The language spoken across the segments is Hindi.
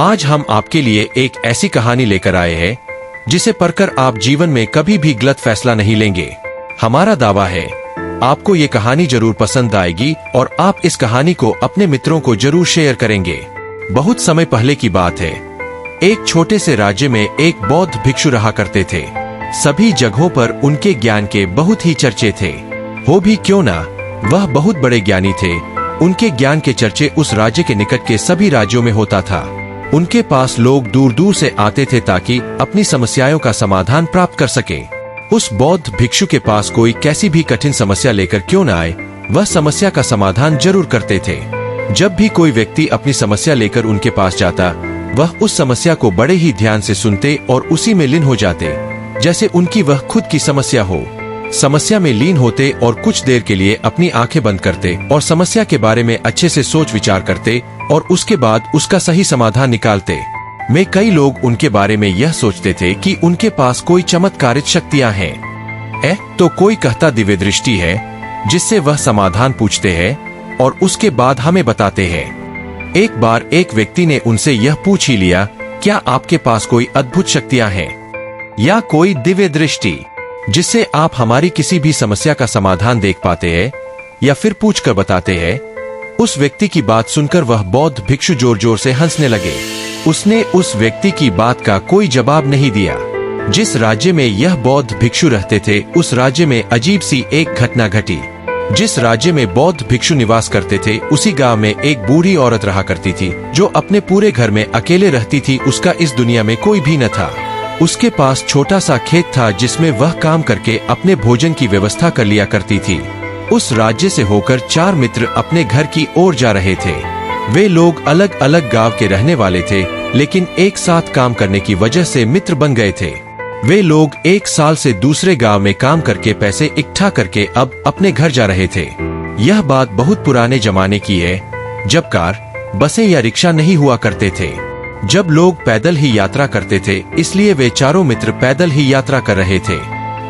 आज हम आपके लिए एक ऐसी कहानी लेकर आए हैं जिसे पढ़कर आप जीवन में कभी भी गलत फैसला नहीं लेंगे। हमारा दावा है आपको ये कहानी जरूर पसंद आएगी और आप इस कहानी को अपने मित्रों को जरूर शेयर करेंगे। बहुत समय पहले की बात है, एक छोटे से राज्य में एक बौद्ध भिक्षु रहा करते थे। सभी जगहों पर उनके ज्ञान के बहुत ही चर्चे थे। हो भी क्यों ना, वह बहुत बड़े ज्ञानी थे। उनके ज्ञान के चर्चे उस राज्य के निकट के सभी राज्यों में होता था। उनके पास लोग दूर दूर से आते थे ताकि अपनी समस्याओं का समाधान प्राप्त कर सके। उस बौद्ध भिक्षु के पास कोई कैसी भी कठिन समस्या लेकर क्यों न आए, वह समस्या का समाधान जरूर करते थे। जब भी कोई व्यक्ति अपनी समस्या लेकर उनके पास जाता, वह उस समस्या को बड़े ही ध्यान से सुनते और उसी में लीन हो जाते जैसे उनकी वह खुद की समस्या हो। समस्या में लीन होते और कुछ देर के लिए अपनी आंखें बंद करते और समस्या के बारे में अच्छे से सोच विचार करते और उसके बाद उसका सही समाधान निकालते। में कई लोग उनके बारे में यह सोचते थे कि उनके पास कोई चमत्कारिक शक्तियां हैं। तो कोई कहता दिव्य दृष्टि है जिससे वह समाधान पूछते हैं और उसके बाद हमें बताते हैं। एक बार एक व्यक्ति ने उनसे यह पूछ ही लिया, क्या आपके पास कोई अद्भुत शक्तियां हैं या कोई दिव्य दृष्टि जिससे आप हमारी किसी भी समस्या का समाधान देख पाते हैं या फिर पूछकर बताते हैं। उस व्यक्ति की बात सुनकर वह बौद्ध भिक्षु जोर जोर से हंसने लगे। उसने उस व्यक्ति की बात का कोई जवाब नहीं दिया। जिस राज्य में यह बौद्ध भिक्षु रहते थे, उस राज्य में अजीब सी एक घटना घटी। जिस राज्य में बौद्ध भिक्षु निवास करते थे, उसी गांव में एक बूढ़ी औरत रहा करती थी जो अपने पूरे घर में अकेले रहती थी। उसका इस दुनिया में कोई भी न था। उसके पास छोटा सा खेत था जिसमें वह काम करके अपने भोजन की व्यवस्था कर लिया करती थी। उस राज्य से होकर 4 मित्र अपने घर की ओर जा रहे थे। वे लोग अलग अलग गांव के रहने वाले थे, लेकिन एक साथ काम करने की वजह से मित्र बन गए थे। वे लोग 1 साल से दूसरे गांव में काम करके पैसे इकट्ठा करके अब अपने घर जा रहे थे। यह बात बहुत पुराने जमाने की है, जब कार, बसें या रिक्शा नहीं हुआ करते थे। जब लोग पैदल ही यात्रा करते थे, इसलिए वे चारों मित्र पैदल ही यात्रा कर रहे थे।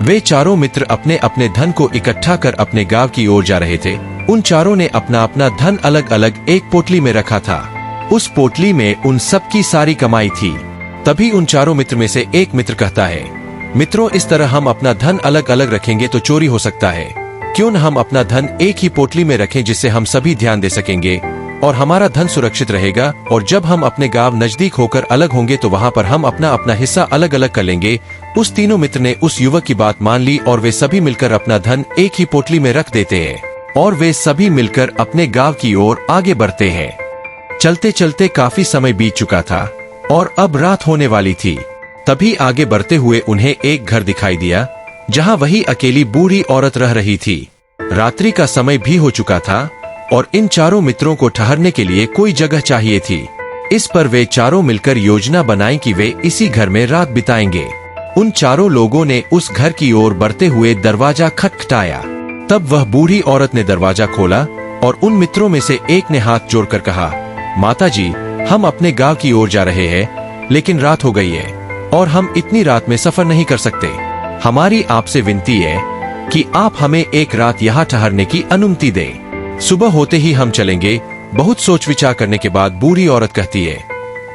वे चारों मित्र अपने अपने धन को इकट्ठा कर अपने गांव की ओर जा रहे थे। उन चारों ने अपना अपना धन अलग अलग एक पोटली में रखा था। उस पोटली में उन सबकी सारी कमाई थी। तभी उन चारों मित्र में से एक मित्र कहता है, मित्रों, इस तरह हम अपना धन अलग अलग रखेंगे तो चोरी हो सकता है। क्यों न हम अपना धन एक ही पोटली में रखें, जिससे हम सभी ध्यान दे सकेंगे और हमारा धन सुरक्षित रहेगा। और जब हम अपने गांव नजदीक होकर अलग होंगे तो वहां पर हम अपना अपना हिस्सा अलग अलग कर लेंगे। उस तीनों मित्र ने उस युवक की बात मान ली और वे सभी मिलकर अपना धन एक ही पोटली में रख देते हैं और वे सभी मिलकर अपने गांव की ओर आगे बढ़ते हैं। चलते चलते काफी समय बीत चुका था और अब रात होने वाली थी। तभी आगे बढ़ते हुए उन्हें एक घर दिखाई दिया जहां वही अकेली बूढ़ी औरत रह रही थी। रात्रि का समय भी हो चुका था और इन चारों मित्रों को ठहरने के लिए कोई जगह चाहिए थी। इस पर वे चारों मिलकर योजना बनाई कि वे इसी घर में रात बिताएंगे। उन चारों लोगों ने उस घर की ओर बढ़ते हुए दरवाजा खटखटाया। तब वह बूढ़ी औरत ने दरवाजा खोला और उन मित्रों में से एक ने हाथ जोड़कर कहा, माता जी, हम अपने गांव की ओर जा रहे हैं, लेकिन रात हो गई है और हम इतनी रात में सफर नहीं कर सकते। हमारी आपसे विनती है कि आप हमें एक रात यहाँ ठहरने की अनुमति दें। सुबह होते ही हम चलेंगे। बहुत सोच विचार करने के बाद बूढ़ी औरत कहती है,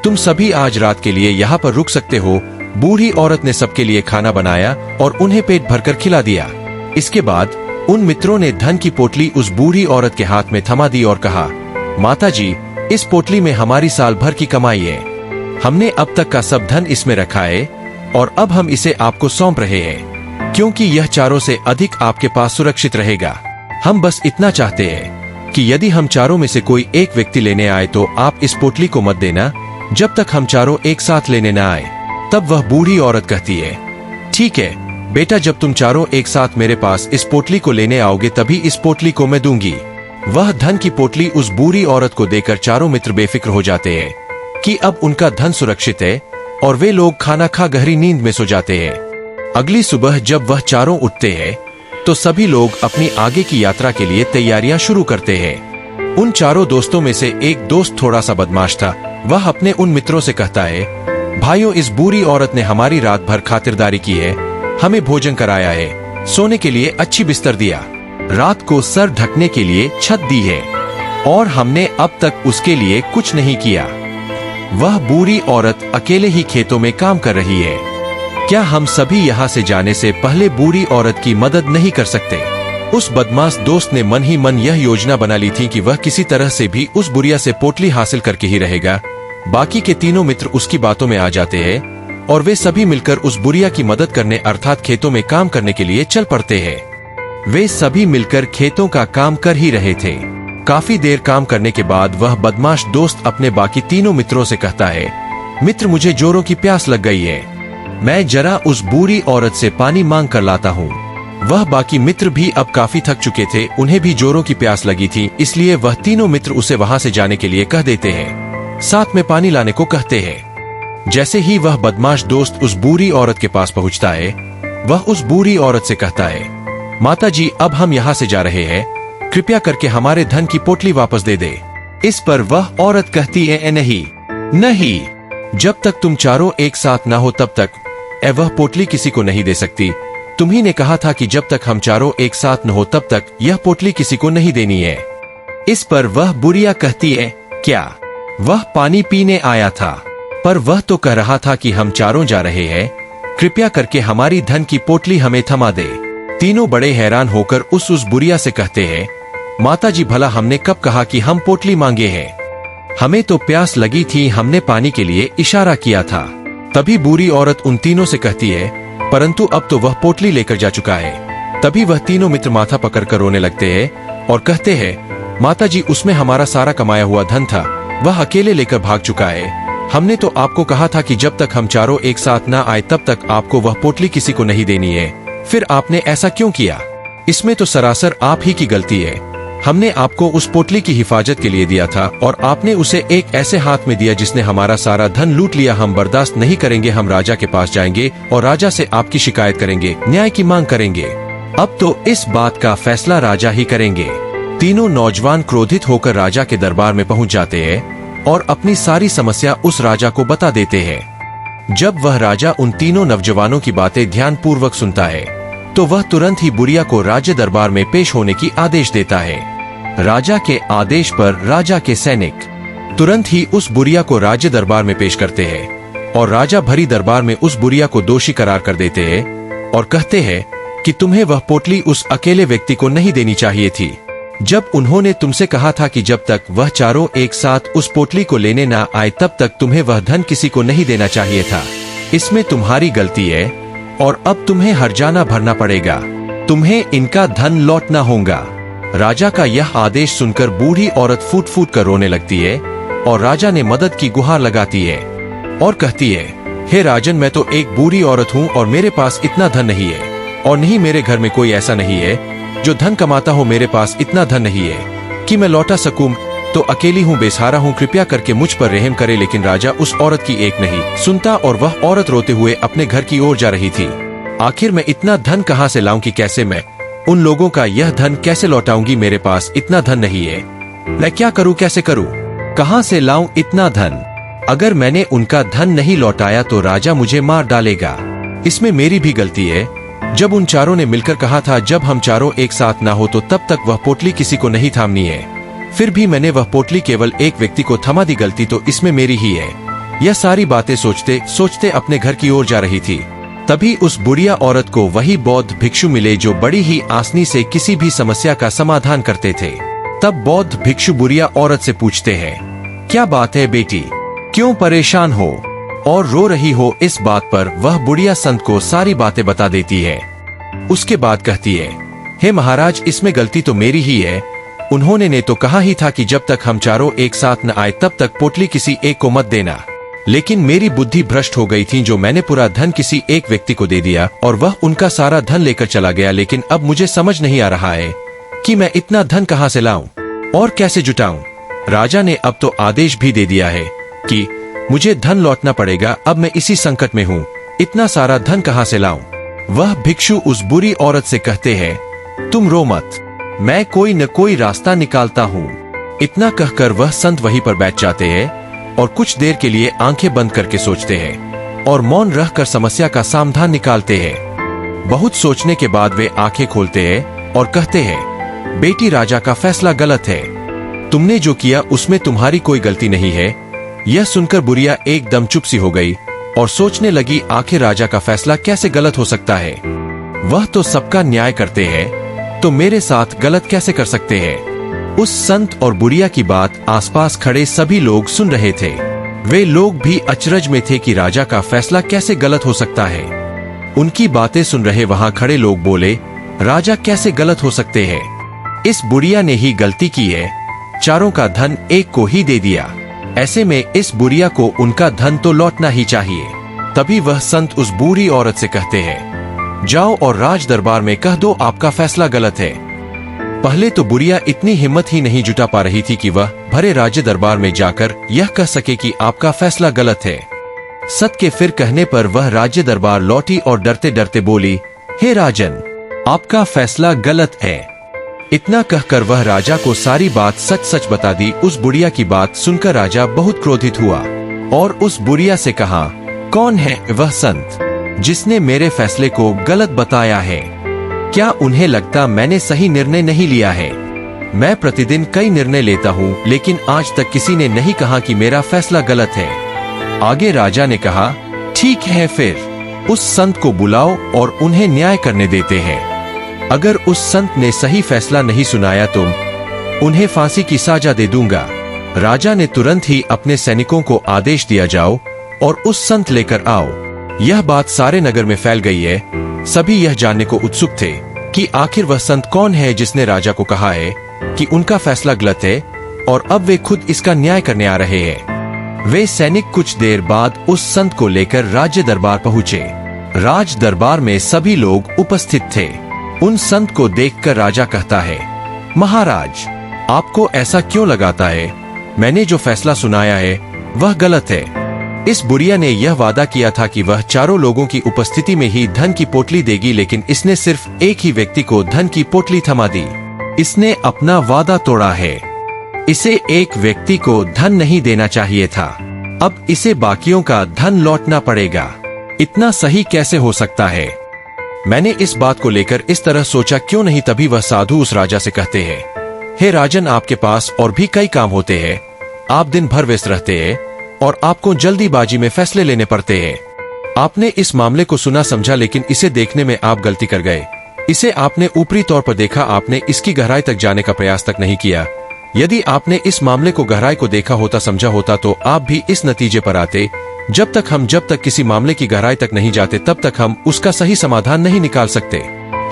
तुम सभी आज रात के लिए यहाँ पर रुक सकते हो। बूढ़ी औरत ने सबके लिए खाना बनाया और उन्हें पेट भरकर खिला दिया। इसके बाद उन मित्रों ने धन की पोटली उस बूढ़ी औरत के हाथ में थमा दी और कहा, माता जी, इस पोटली में हमारी साल भर की कमाई है। हमने अब तक का सब धन इसमें रखा है और अब हम इसे आपको सौंप रहे हैं, क्योंकि यह चारों से अधिक आपके पास सुरक्षित रहेगा। हम बस इतना चाहते हैं कि यदि हम चारों में से कोई एक व्यक्ति लेने आए तो आप इस पोटली को मत देना जब तक हम चारों एक साथ लेने न आए। तब वह बूढ़ी औरत कहती है, ठीक है बेटा, जब तुम चारों एक साथ मेरे पास इस पोटली को लेने आओगे तभी इस पोटली को मैं दूंगी। वह धन की पोटली उस बूढ़ी औरत को देकर चारों मित्र बेफिक्र हो जाते हैं कि अब उनका धन सुरक्षित है और वे लोग खाना खा गहरी नींद में सो जाते हैं। अगली सुबह जब वह चारों उठते हैं तो सभी लोग अपनी आगे की यात्रा के लिए तैयारियां शुरू करते हैं। उन चारों दोस्तों में से एक दोस्त थोड़ा सा बदमाश था। वह अपने उन मित्रों से कहता है, भाइयों, इस बूढ़ी औरत ने हमारी रात भर खातिरदारी की है, हमें भोजन कराया है, सोने के लिए अच्छी बिस्तर दिया, रात को सर ढकने के लिए छत दी है और हमने अब तक उसके लिए कुछ नहीं किया। वह बूढ़ी औरत अकेले ही खेतों में काम कर रही है। क्या हम सभी यहाँ से जाने से पहले बूढ़ी औरत की मदद नहीं कर सकते? उस बदमाश दोस्त ने मन ही मन यह योजना बना ली थी कि वह किसी तरह से भी उस बुढ़िया से पोटली हासिल करके ही रहेगा। बाकी के तीनों मित्र उसकी बातों में आ जाते हैं और वे सभी मिलकर उस बुढ़िया की मदद करने अर्थात खेतों में काम करने के लिए चल पड़ते हैं। वे सभी मिलकर खेतों का काम कर ही रहे थे। काफी देर काम करने के बाद वह बदमाश दोस्त अपने बाकी तीनों मित्रों से कहता है, मित्र मुझे जोरों की प्यास लग गई है, मैं जरा उस बूढ़ी औरत से पानी मांग कर लाता हूँ। वह बाकी मित्र भी अब काफी थक चुके थे, उन्हें भी जोरों की प्यास लगी थी, इसलिए वह तीनों मित्र उसे वहां से जाने के लिए कह देते हैं, साथ में पानी लाने को कहते हैं। जैसे ही वह बदमाश दोस्त उस बूढ़ी औरत के पास पहुंचता है, वह उस बूढ़ी औरत से कहता है, माता जी अब हम यहाँ से जा रहे हैं, कृपया करके हमारे धन की पोटली वापस दे दे। इस पर वह औरत कहती है, नहीं नहीं, जब तक तुम चारों एक साथ ना हो तब तक वह पोटली किसी को नहीं दे सकती। तुम्ही ने कहा था कि जब तक हम चारों एक साथ न हो तब तक यह पोटली किसी को नहीं देनी है। इस पर वह बुढ़िया कहती है, क्या वह पानी पीने आया था? पर वह तो कह रहा था कि हम चारों जा रहे हैं, कृपया करके हमारी धन की पोटली हमें थमा दे। तीनों बड़े हैरान होकर उस बुढ़िया से कहते हैं, माता जी भला हमने कब कहा कि हम पोटली मांगे हैं? हमें तो प्यास लगी थी, हमने पानी के लिए इशारा किया था। तभी बूढ़ी औरत उन तीनों से कहती है, परंतु अब तो वह पोटली लेकर जा चुका है। तभी वह तीनों मित्र माथा पकड़कर रोने लगते हैं और कहते हैं, माता जी उसमें हमारा सारा कमाया हुआ धन था, वह अकेले लेकर भाग चुका है। हमने तो आपको कहा था कि जब तक हम चारों एक साथ ना आए तब तक आपको वह पोटली किसी को नहीं देनी है, फिर आपने ऐसा क्यों किया? इसमें तो सरासर आप ही की गलती है। हमने आपको उस पोटली की हिफाजत के लिए दिया था और आपने उसे एक ऐसे हाथ में दिया जिसने हमारा सारा धन लूट लिया। हम बर्दाश्त नहीं करेंगे, हम राजा के पास जाएंगे और राजा से आपकी शिकायत करेंगे, न्याय की मांग करेंगे। अब तो इस बात का फैसला राजा ही करेंगे। तीनों नौजवान क्रोधित होकर राजा के दरबार में पहुंच जाते हैं और अपनी सारी समस्या उस राजा को बता देते हैं। जब वह राजा उन तीनों नौजवानों की बातें ध्यानपूर्वक सुनता है तो वह तुरंत ही बुढ़िया को राज्य दरबार में पेश होने की आदेश देता है। राजा के आदेश पर राजा के सैनिक तुरंत ही उस बुढ़िया को राज्य दरबार में पेश करते हैं और राजा भरी दरबार में उस बुढ़िया को दोषी करार कर देते हैं और कहते हैं कि तुम्हें वह पोटली उस अकेले व्यक्ति को नहीं देनी चाहिए थी, जब उन्होंने तुमसे कहा था कि जब तक वह चारों एक साथ उस पोटली को लेने ना आए तब तक तुम्हें वह धन किसी को नहीं देना चाहिए था। इसमें तुम्हारी गलती है और अब तुम्हें हर्जाना भरना पड़ेगा, तुम्हें इनका धन लौटना होगा। राजा का यह आदेश सुनकर बूढ़ी औरत फूट फूट कर रोने लगती है और राजा ने मदद की गुहार लगाती है और कहती है, हे राजन, मैं तो एक बूढ़ी औरत हूँ और मेरे पास इतना धन नहीं है और नहीं मेरे घर में कोई ऐसा नहीं है जो धन कमाता हो। मेरे पास इतना धन नहीं है कि मैं लौटा सकूं, तो अकेली हूँ, बेसहारा हूँ, कृपया करके मुझ पर रहम करे। लेकिन राजा उस औरत की एक नहीं सुनता और वह औरत रोते हुए अपने घर की ओर जा रही थी। आखिर मैं इतना धन कहाँ से लाऊं कि कैसे मैं उन लोगों का यह धन कैसे लौटाऊंगी? मेरे पास इतना धन नहीं है, मैं क्या करूं, कैसे करूं, कहां से लाऊं इतना धन? अगर मैंने उनका धन नहीं लौटाया तो राजा मुझे मार डालेगा। इसमें मेरी भी गलती है। जब उन चारों ने मिलकर कहा था जब हम चारों एक साथ ना हो तो तब तक वह पोटली किसी को नहीं थामनी है, फिर भी मैंने वह पोटली केवल एक व्यक्ति को थमा दी, गलती तो इसमें मेरी ही है। यह सारी बातें सोचते सोचते अपने घर की ओर जा रही थी। तभी उस बुढ़िया औरत को वही बौद्ध भिक्षु मिले जो बड़ी ही आसानी से किसी भी समस्या का समाधान करते थे। तब बौद्ध भिक्षु बुढ़िया औरत से पूछते हैं, क्या बात है बेटी, क्यों परेशान हो और रो रही हो? इस बात पर वह बुढ़िया संत को सारी बातें बता देती है। उसके बाद कहती है, हे महाराज, इसमें गलती तो मेरी ही है। उन्होंने ने तो कहा ही था कि जब तक हम चारों एक साथ न आए तब तक पोटली किसी एक को मत देना, लेकिन मेरी बुद्धि भ्रष्ट हो गई थी जो मैंने पूरा धन किसी एक व्यक्ति को दे दिया और वह उनका सारा धन लेकर चला गया। लेकिन अब मुझे समझ नहीं आ रहा है कि मैं इतना धन कहां से लाऊं और कैसे जुटाऊं। राजा ने अब तो आदेश भी दे दिया है कि मुझे धन लौटना पड़ेगा। अब मैं इसी संकट में हूँ, इतना सारा धन कहां से लाऊं? वह भिक्षु उस बुरी औरत से कहते हैं, तुम रो मत, मैं कोई न कोई रास्ता निकालता हूँ। इतना कहकर वह संत वहीं पर बैठ जाते हैं और कुछ देर के लिए आंखें बंद करके सोचते हैं और मौन रहकर समस्या का समाधान निकालते हैं। बहुत सोचने के बाद वे आंखें खोलते हैं और कहते हैं, बेटी, राजा का फैसला गलत है। तुमने जो किया उसमें तुम्हारी कोई गलती नहीं है। यह सुनकर बुढ़िया एकदम चुप सी हो गई और सोचने लगी आखिर राजा का फैसला कैसे गलत हो सकता है। वह तो सबका न्याय करते हैं, तो मेरे साथ गलत कैसे कर सकते हैं। उस संत और बुढ़िया की बात आसपास खड़े सभी लोग सुन रहे थे। वे लोग भी अचरज में थे कि राजा का फैसला कैसे गलत हो सकता है। उनकी बातें सुन रहे वहां खड़े लोग बोले, राजा कैसे गलत हो सकते हैं, इस बुढ़िया ने ही गलती की है, चारों का धन एक को ही दे दिया। ऐसे में इस बुढ़िया को उनका धन तो लौटना ही चाहिए। तभी वह संत उस बूढ़ी औरत से कहते हैं, जाओ और राज दरबार में कह दो आपका फैसला गलत है। पहले तो बुढ़िया इतनी हिम्मत ही नहीं जुटा पा रही थी कि वह भरे राज्य दरबार में जाकर यह कह सके कि आपका फैसला गलत है। सत के फिर कहने पर वह राज्य दरबार लौटी और डरते डरते बोली, हे राजन, आपका फैसला गलत है। इतना कहकर वह राजा को सारी बात सच सच बता दी। उस बुढ़िया की बात सुनकर राजा बहुत क्रोधित हुआ और उस बुढ़िया से कहा, कौन है वह संत जिसने मेरे फैसले को गलत बताया है? क्या उन्हें लगता मैंने सही निर्णय नहीं लिया है? मैं प्रतिदिन कई निर्णय लेता हूँ, लेकिन आज तक किसी ने नहीं कहा कि मेरा फैसला गलत है। आगे राजा ने कहा, ठीक है, फिर उस संत को बुलाओ और उन्हें न्याय करने देते हैं। अगर उस संत ने सही फैसला नहीं सुनाया तो उन्हें फांसी की सजा दे दूंगा। राजा ने तुरंत ही अपने सैनिकों को आदेश दिया, जाओ और उस संत लेकर आओ। यह बात सारे नगर में फैल गई है। सभी यह जानने को उत्सुक थे कि आखिर वह संत कौन है जिसने राजा को कहा है कि उनका फैसला गलत है और अब वे खुद इसका न्याय करने आ रहे हैं। वे सैनिक कुछ देर बाद उस संत को लेकर राज्य दरबार पहुंचे। राज दरबार में सभी लोग उपस्थित थे। उन संत को देखकर राजा कहता है, महाराज, आपको ऐसा क्यों लगाता है? मैंने जो फैसला सुनाया है वह गलत है। इस बुढ़िया ने यह वादा किया था कि वह चारों लोगों की उपस्थिति में ही धन की पोटली देगी, लेकिन इसने सिर्फ एक ही व्यक्ति को धन की पोटली थमा दी। इसने अपना वादा तोड़ा है। इसे एक व्यक्ति को धन नहीं देना चाहिए था। अब इसे बाकियों का धन लौटना पड़ेगा। इतना सही कैसे हो सकता है? मैंने इस बात को लेकर इस तरह सोचा क्यों नहीं। तभी वह साधु उस राजा से कहते हैं, हे राजन, आपके पास और भी कई काम होते हैं। आप दिन भर व्यस्त रहते हैं और आपको जल्दीबाजी में फैसले लेने पड़ते हैं। आपने इस मामले को सुना समझा, लेकिन इसे देखने में आप गलती कर गए। इसे आपने ऊपरी तौर पर देखा, आपने इसकी गहराई तक जाने का प्रयास तक नहीं किया। यदि आपने इस मामले को गहराई को देखा होता, समझा होता, तो आप भी इस नतीजे पर आते। जब तक किसी मामले की गहराई तक नहीं जाते, तब तक हम उसका सही समाधान नहीं निकाल सकते।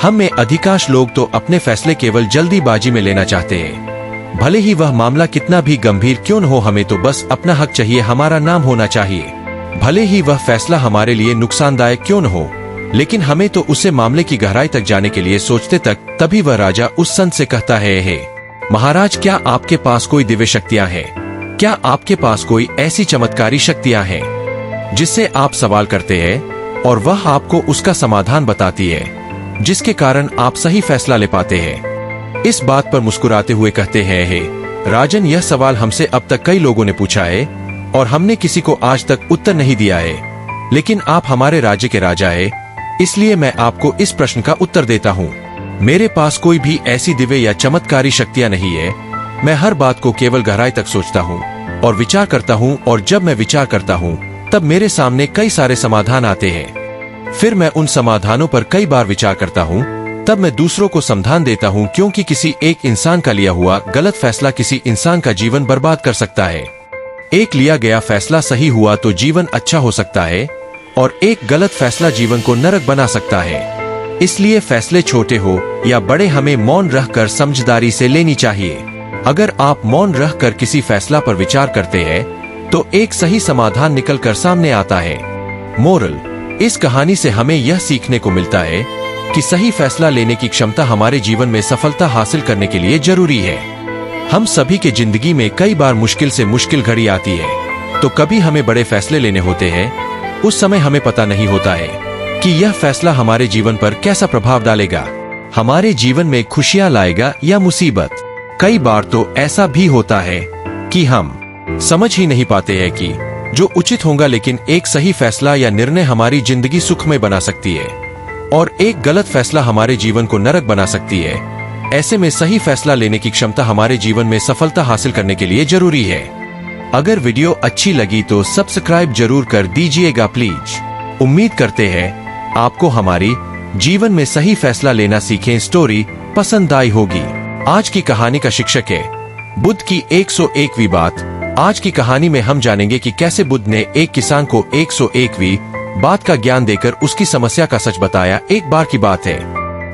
हम में अधिकांश लोग तो अपने फैसले केवल जल्दीबाजी में लेना चाहते हैं। भले ही वह मामला कितना भी गंभीर क्यों न हो, हमें तो बस अपना हक चाहिए, हमारा नाम होना चाहिए। भले ही वह फैसला हमारे लिए नुकसानदायक क्यों न हो, लेकिन हमें तो उसे मामले की गहराई तक जाने के लिए सोचते तक। तभी वह राजा उस संत से कहता है, हे महाराज, क्या आपके पास कोई दिव्य शक्तियां हैं? क्या आपके पास कोई ऐसी चमत्कारी शक्तियां हैं जिससे आप सवाल करते हैं और वह आपको उसका समाधान बताती है, जिसके कारण आप सही फैसला ले पाते हैं? इस बात पर मुस्कुराते हुए कहते हैं, हे राजन, यह सवाल हमसे अब तक कई लोगों ने पूछा है और हमने किसी को आज तक उत्तर नहीं दिया है, लेकिन आप हमारे राज्य के राजा है, इसलिए मैं आपको इस प्रश्न का उत्तर देता हूँ। मेरे पास कोई भी ऐसी दिव्य या चमत्कारी शक्तियाँ नहीं है। मैं हर बात को केवल गहराई तक सोचता हूँ और विचार करता हूँ, और जब मैं विचार करता हूँ तब मेरे सामने कई सारे समाधान आते हैं। फिर मैं उन समाधानों पर कई बार विचार करता हूँ, तब मैं दूसरों को समाधान देता हूँ, क्योंकि किसी एक इंसान का लिया हुआ गलत फैसला किसी इंसान का जीवन बर्बाद कर सकता है। एक लिया गया फैसला सही हुआ तो जीवन अच्छा हो सकता है, और एक गलत फैसला जीवन को नरक बना सकता है। इसलिए फैसले छोटे हो या बड़े, हमें मौन रहकर समझदारी से लेनी चाहिए। अगर आप मौन रहकर किसी फैसला पर विचार करते हैं तो एक सही समाधान निकलकर सामने आता है। मोरल, इस कहानी से हमें यह सीखने को मिलता है कि सही फैसला लेने की क्षमता हमारे जीवन में सफलता हासिल करने के लिए जरूरी है। हम सभी के जिंदगी में कई बार मुश्किल से मुश्किल घड़ी आती है, तो कभी हमें बड़े फैसले लेने होते हैं। उस समय हमें पता नहीं होता है कि यह फैसला हमारे जीवन पर कैसा प्रभाव डालेगा, हमारे जीवन में खुशियां लाएगा या मुसीबत। कई बार तो ऐसा भी होता है कि हम समझ ही नहीं पाते हैं कि जो उचित होगा, लेकिन एक सही फैसला या निर्णय हमारी जिंदगी सुखमय बना सकती है और एक गलत फैसला हमारे जीवन को नरक बना सकती है। ऐसे में सही फैसला लेने की क्षमता हमारे जीवन में सफलता हासिल करने के लिए जरूरी है। अगर वीडियो अच्छी लगी तो सब्सक्राइब जरूर कर दीजिएगा प्लीज। उम्मीद करते हैं आपको हमारी जीवन में सही फैसला लेना सीखें स्टोरी पसंद आई होगी। आज की कहानी का शीर्षक है बुद्ध की 101वीं बात। आज की कहानी में हम जानेंगे कि कैसे बुद्ध ने एक किसान को 101वीं बात का ज्ञान देकर उसकी समस्या का सच बताया। एक बार की बात है,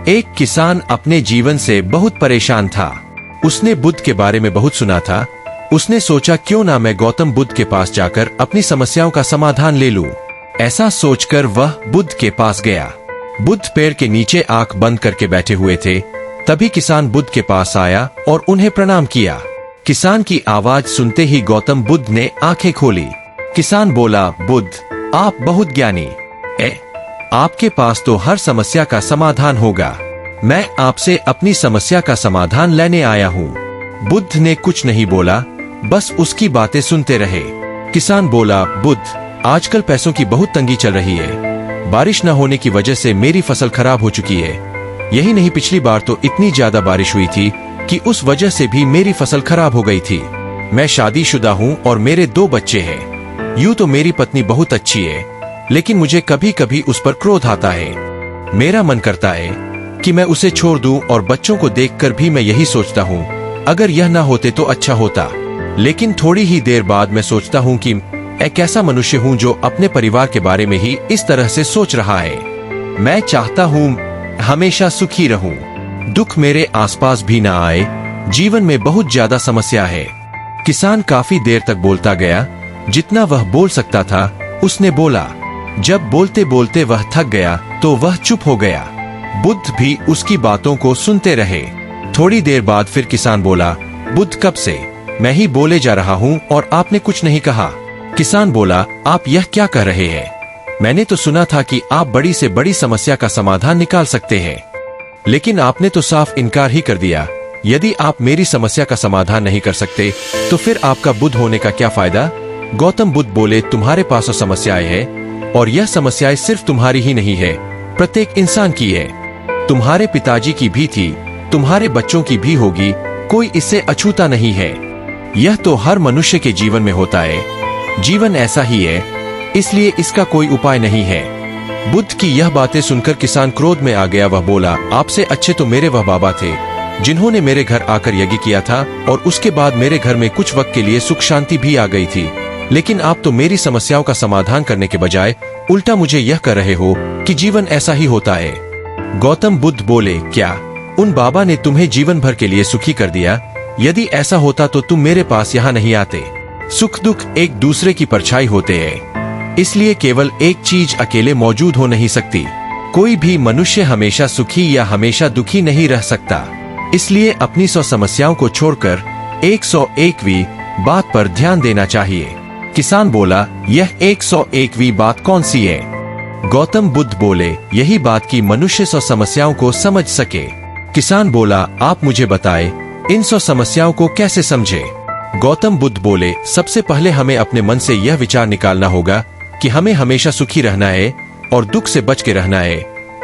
एक किसान अपने जीवन से बहुत परेशान था। उसने बुद्ध के बारे में बहुत सुना था। उसने सोचा क्यों ना मैं गौतम बुद्ध के पास जाकर अपनी समस्याओं का समाधान ले लूं। ऐसा सोचकर वह बुद्ध के पास गया। बुद्ध पेड़ के नीचे आंख बंद करके बैठे हुए थे। तभी किसान बुद्ध के पास आया और उन्हें प्रणाम किया। किसान की आवाज सुनते ही गौतम बुद्ध ने आंखें खोली। किसान बोला, बुद्ध, आप बहुत ज्ञानी आपके पास तो हर समस्या का समाधान होगा। मैं आपसे अपनी समस्या का समाधान लेने आया हूँ। बुद्ध ने कुछ नहीं बोला, बस उसकी बातें सुनते रहे। किसान बोला, बुद्ध, आजकल पैसों की बहुत तंगी चल रही है। बारिश न होने की वजह से मेरी फसल खराब हो चुकी है। यही नहीं, पिछली बार तो इतनी ज्यादा बारिश हुई थी कि उस वजह से भी मेरी फसल खराब हो गई थी। मैं शादीशुदा हूँ और मेरे 2 बच्चे हैं। यूं तो मेरी पत्नी बहुत अच्छी है, लेकिन मुझे कभी कभी उस पर क्रोध आता है। मेरा मन करता है कि मैं उसे छोड़ दूं और बच्चों को देखकर भी मैं यही सोचता हूँ, अगर यह ना होते तो अच्छा होता। लेकिन थोड़ी ही देर बाद मैं सोचता हूँ कि एक ऐसा मनुष्य हूँ जो अपने परिवार के बारे में ही इस तरह से सोच रहा है। मैं चाहता हूँ हमेशा सुखी रहूं, दुख मेरे आसपास भी ना आए। जीवन में बहुत ज्यादा समस्या है। किसान काफी देर तक बोलता गया। जितना वह बोल सकता था उसने बोला। जब बोलते बोलते वह थक गया तो वह चुप हो गया। बुद्ध भी उसकी बातों को सुनते रहे। थोड़ी देर बाद फिर किसान बोला, बुद्ध, कब से मैं ही बोले जा रहा हूँ और आपने कुछ नहीं कहा। किसान बोला, आप यह क्या कह रहे हैं? मैंने तो सुना था कि आप बड़ी से बड़ी समस्या का समाधान निकाल सकते हैं, लेकिन आपने तो साफ इनकार ही कर दिया। यदि आप मेरी समस्या का समाधान नहीं कर सकते तो फिर आपका बुद्ध होने का क्या फायदा? गौतम बुद्ध बोले, तुम्हारे पास तो समस्याएं हैं और यह समस्याएं सिर्फ तुम्हारी ही नहीं है, प्रत्येक इंसान की है। तुम्हारे पिताजी की भी थी, तुम्हारे बच्चों की भी होगी। कोई इससे अछूता नहीं है। यह तो हर मनुष्य के जीवन में होता है। जीवन ऐसा ही है, इसलिए इसका कोई उपाय नहीं है। बुद्ध की यह बातें सुनकर किसान क्रोध में आ गया। वह बोला, आपसे अच्छे तो मेरे वह बाबा थे जिन्होंने मेरे घर आकर यज्ञ किया था और उसके बाद मेरे घर में कुछ वक्त के लिए सुख शांति भी आ गई थी। लेकिन आप तो मेरी समस्याओं का समाधान करने के बजाय उल्टा मुझे यह कर रहे हो कि जीवन ऐसा ही होता है। गौतम बुद्ध बोले, क्या उन बाबा ने तुम्हें जीवन भर के लिए सुखी कर दिया? यदि ऐसा होता तो तुम मेरे पास यहाँ नहीं आते। सुख दुख एक दूसरे की परछाई होते हैं, इसलिए केवल एक चीज अकेले मौजूद हो नहीं सकती। कोई भी मनुष्य हमेशा सुखी या हमेशा दुखी नहीं रह सकता। इसलिए अपनी 100 समस्याओं को छोड़कर 101वीं बात पर ध्यान देना चाहिए। किसान बोला, यह 101वीं बात कौन सी है? गौतम बुद्ध बोले, यही बात कि मनुष्य 100 समस्याओं को समझ सके। किसान बोला, आप मुझे बताएं इन 100 समस्याओं को कैसे समझे? गौतम बुद्ध बोले, सबसे पहले हमें अपने मन से यह विचार निकालना होगा कि हमें हमेशा सुखी रहना है और दुख से बच के रहना है,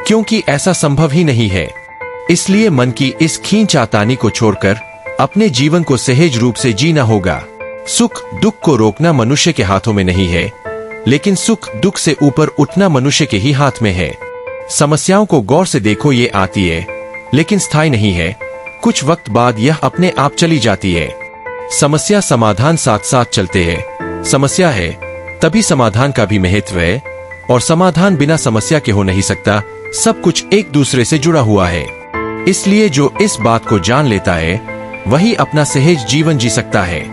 क्योंकि ऐसा संभव ही नहीं है। इसलिए मन की इस खींचातानी को छोड़कर अपने जीवन को सहज रूप से जीना होगा। सुख दुख को रोकना मनुष्य के हाथों में नहीं है, लेकिन सुख दुख से ऊपर उठना मनुष्य के ही हाथ में है। समस्याओं को गौर से देखो, ये आती है लेकिन स्थायी नहीं है। कुछ वक्त बाद यह अपने आप चली जाती है। समस्या समाधान साथ साथ चलते हैं। समस्या है तभी समाधान का भी महत्व है, और समाधान बिना समस्या के हो नहीं सकता। सब कुछ एक दूसरे से जुड़ा हुआ है। इसलिए जो इस बात को जान लेता है वही अपना सहज जीवन जी सकता है।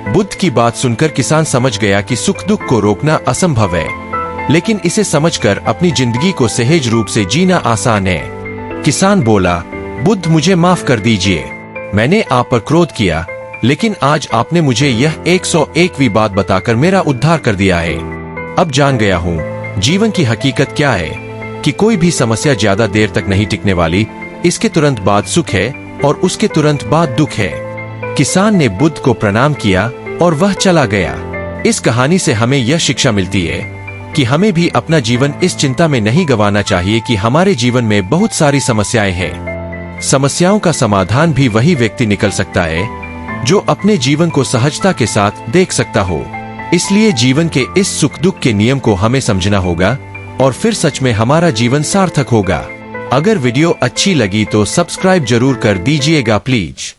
बुद्ध की बात सुनकर किसान समझ गया कि सुख दुख को रोकना असंभव है, लेकिन इसे समझकर अपनी जिंदगी को सहज रूप से जीना आसान है। किसान बोला, बुद्ध, मुझे माफ कर दीजिए। मैंने आप पर क्रोध किया, लेकिन आज आपने मुझे यह 101वीं बात बताकर मेरा उद्धार कर दिया है। अब जान गया हूँ जीवन की हकीकत क्या है, कि कोई भी समस्या ज्यादा देर तक नहीं टिकने वाली। इसके तुरंत बाद सुख है और उसके तुरंत बाद दुख है। किसान ने बुद्ध को प्रणाम किया और वह चला गया। इस कहानी से हमें यह शिक्षा मिलती है कि हमें भी अपना जीवन इस चिंता में नहीं गंवाना चाहिए कि हमारे जीवन में बहुत सारी समस्याएं हैं। समस्याओं का समाधान भी वही व्यक्ति निकल सकता है जो अपने जीवन को सहजता के साथ देख सकता हो। इसलिए जीवन के इस सुख दुख के नियम को हमें समझना होगा और फिर सच में हमारा जीवन सार्थक होगा। अगर वीडियो अच्छी लगी तो सब्सक्राइब जरूर कर दीजिएगा प्लीज।